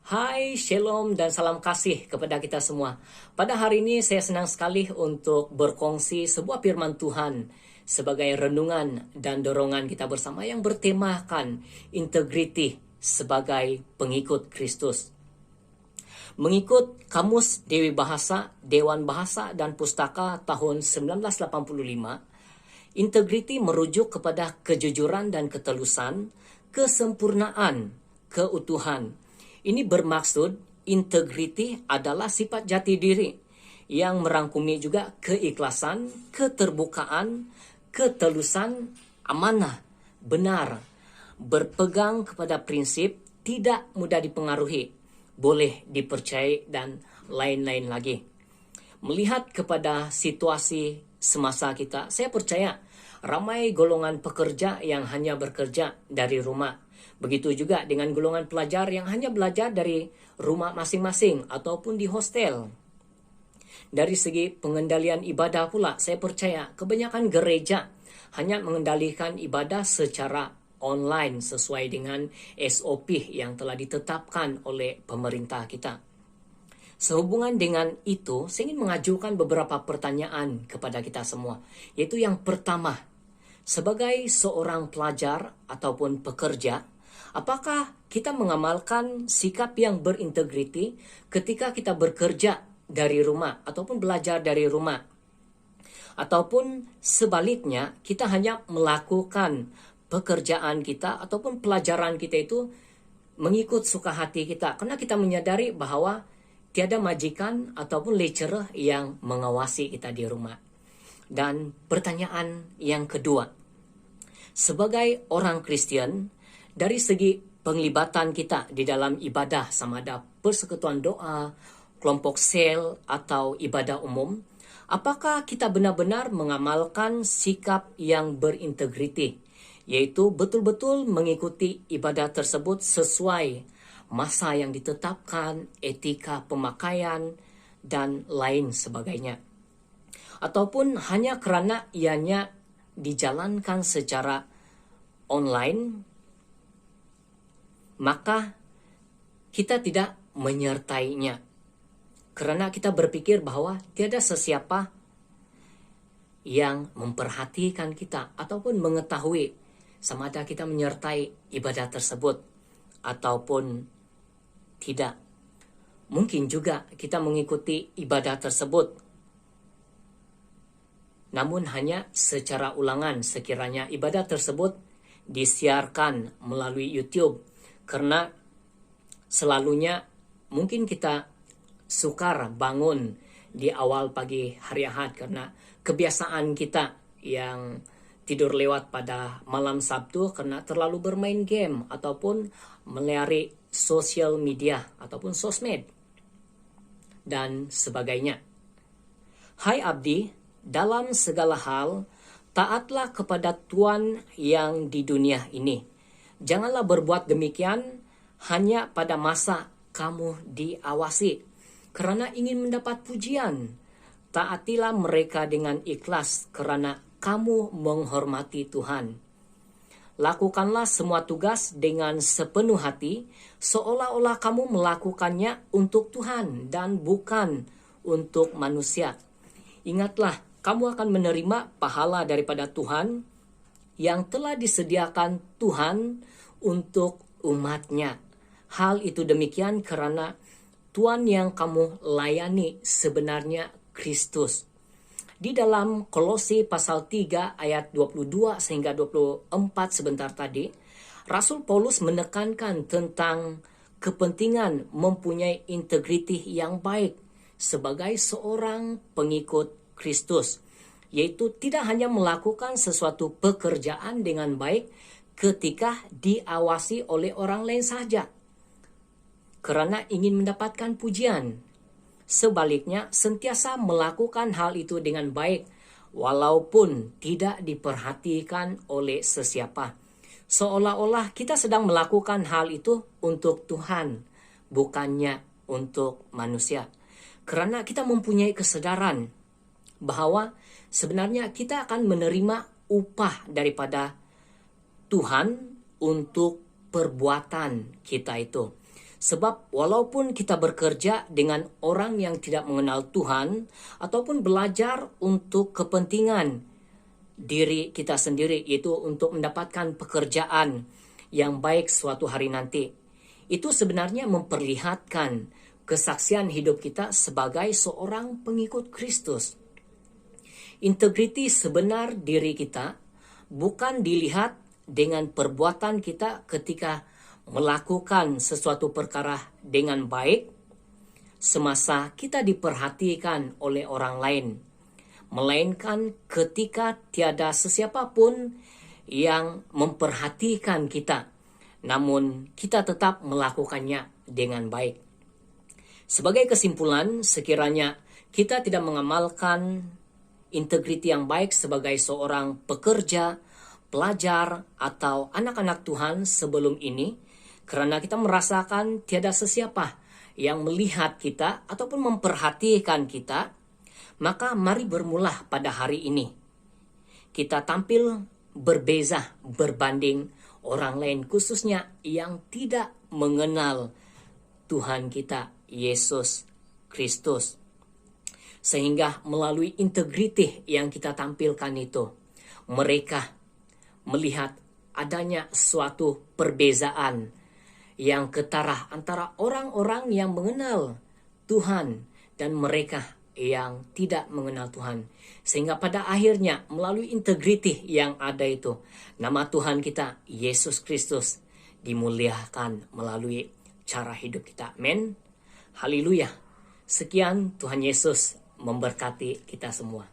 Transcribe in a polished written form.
Hai, shalom dan salam kasih kepada kita semua. Pada hari ini saya senang sekali untuk berkongsi sebuah firman Tuhan sebagai renungan dan dorongan kita bersama yang bertemakan integriti sebagai pengikut Kristus. Mengikut Kamus Dewi Bahasa, Dewan Bahasa dan Pustaka tahun 1985, integriti merujuk kepada kejujuran dan ketelusan, kesempurnaan, keutuhan. Ini bermaksud integriti adalah sifat jati diri yang merangkumi juga keikhlasan, keterbukaan, ketelusan, amanah, benar, berpegang kepada prinsip, tidak mudah dipengaruhi, boleh dipercayai, dan lain-lain lagi. Melihat kepada situasi semasa kita, saya percaya ramai golongan pekerja yang hanya bekerja dari rumah. Begitu juga dengan golongan pelajar yang hanya belajar dari rumah masing-masing ataupun di hostel. Dari segi pengendalian ibadah pula, saya percaya kebanyakan gereja hanya mengendalikan ibadah secara online sesuai dengan SOP yang telah ditetapkan oleh pemerintah kita. Sehubungan dengan itu, saya ingin mengajukan beberapa pertanyaan kepada kita semua. Yaitu yang pertama, sebagai seorang pelajar ataupun pekerja, apakah kita mengamalkan sikap yang berintegriti ketika kita bekerja dari rumah ataupun belajar dari rumah? Ataupun sebaliknya, kita hanya melakukan pekerjaan kita ataupun pelajaran kita itu mengikut suka hati kita, karena kita menyadari bahwa tiada majikan ataupun lecturer yang mengawasi kita di rumah. Dan pertanyaan yang kedua, sebagai orang Kristen, dari segi penglibatan kita di dalam ibadah, sama ada persekutuan doa, kelompok sel, atau ibadah umum, apakah kita benar-benar mengamalkan sikap yang berintegriti, yaitu betul-betul mengikuti ibadah tersebut sesuai masa yang ditetapkan, etika pemakaian, dan lain sebagainya. Ataupun hanya karena ianya dijalankan secara online, maka kita tidak menyertainya. Karena kita berpikir bahwa tiada sesiapa yang memperhatikan kita ataupun mengetahui sama ada kita menyertai ibadah tersebut ataupun tidak. Mungkin juga kita mengikuti ibadah tersebut, namun hanya secara ulangan sekiranya ibadah tersebut disiarkan melalui YouTube. Karena selalunya mungkin kita sukar bangun di awal pagi hari Ahad karena kebiasaan kita yang tidur lewat pada malam Sabtu karena terlalu bermain game ataupun melewati sosial media ataupun sosmed dan sebagainya. Hai abdi, dalam segala hal taatlah kepada Tuhan yang di dunia ini. Janganlah berbuat demikian hanya pada masa kamu diawasi, karena ingin mendapat pujian. Taatilah mereka dengan ikhlas, karena kamu menghormati Tuhan. Lakukanlah semua tugas dengan sepenuh hati, seolah-olah kamu melakukannya untuk Tuhan dan bukan untuk manusia. Ingatlah, kamu akan menerima pahala daripada Tuhan yang telah disediakan Tuhan untuk umatnya. Hal itu demikian karena Tuhan yang kamu layani sebenarnya Kristus. Di dalam Kolose pasal 3 ayat 22 sehingga 24 sebentar tadi, Rasul Paulus menekankan tentang kepentingan mempunyai integriti yang baik sebagai seorang pengikut Kristus, yaitu tidak hanya melakukan sesuatu pekerjaan dengan baik ketika diawasi oleh orang lain saja karena ingin mendapatkan pujian. Sebaliknya, sentiasa melakukan hal itu dengan baik walaupun tidak diperhatikan oleh sesiapa. Seolah-olah kita sedang melakukan hal itu untuk Tuhan, bukannya untuk manusia. Karena kita mempunyai kesadaran bahwa sebenarnya kita akan menerima upah daripada Tuhan untuk perbuatan kita itu. Sebab walaupun kita bekerja dengan orang yang tidak mengenal Tuhan, ataupun belajar untuk kepentingan diri kita sendiri, yaitu untuk mendapatkan pekerjaan yang baik suatu hari nanti, itu sebenarnya memperlihatkan kesaksian hidup kita sebagai seorang pengikut Kristus. Integriti sebenar diri kita bukan dilihat dengan perbuatan kita ketika melakukan sesuatu perkara dengan baik semasa kita diperhatikan oleh orang lain, melainkan ketika tiada sesiapa pun yang memperhatikan kita, namun kita tetap melakukannya dengan baik. Sebagai kesimpulan, sekiranya kita tidak mengamalkan integriti yang baik sebagai seorang pekerja, pelajar, atau anak-anak Tuhan sebelum ini, karena kita merasakan tiada sesiapa yang melihat kita ataupun memperhatikan kita, maka mari bermula pada hari ini. Kita tampil berbeza berbanding orang lain, khususnya yang tidak mengenal Tuhan kita, Yesus Kristus. Sehingga melalui integriti yang kita tampilkan itu, mereka melihat adanya suatu perbezaan yang ketara antara orang-orang yang mengenal Tuhan dan mereka yang tidak mengenal Tuhan. Sehingga pada akhirnya melalui integriti yang ada itu, nama Tuhan kita, Yesus Kristus, dimuliakan melalui cara hidup kita. Amin. Haleluya. Sekian, Tuhan Yesus memberkati kita semua.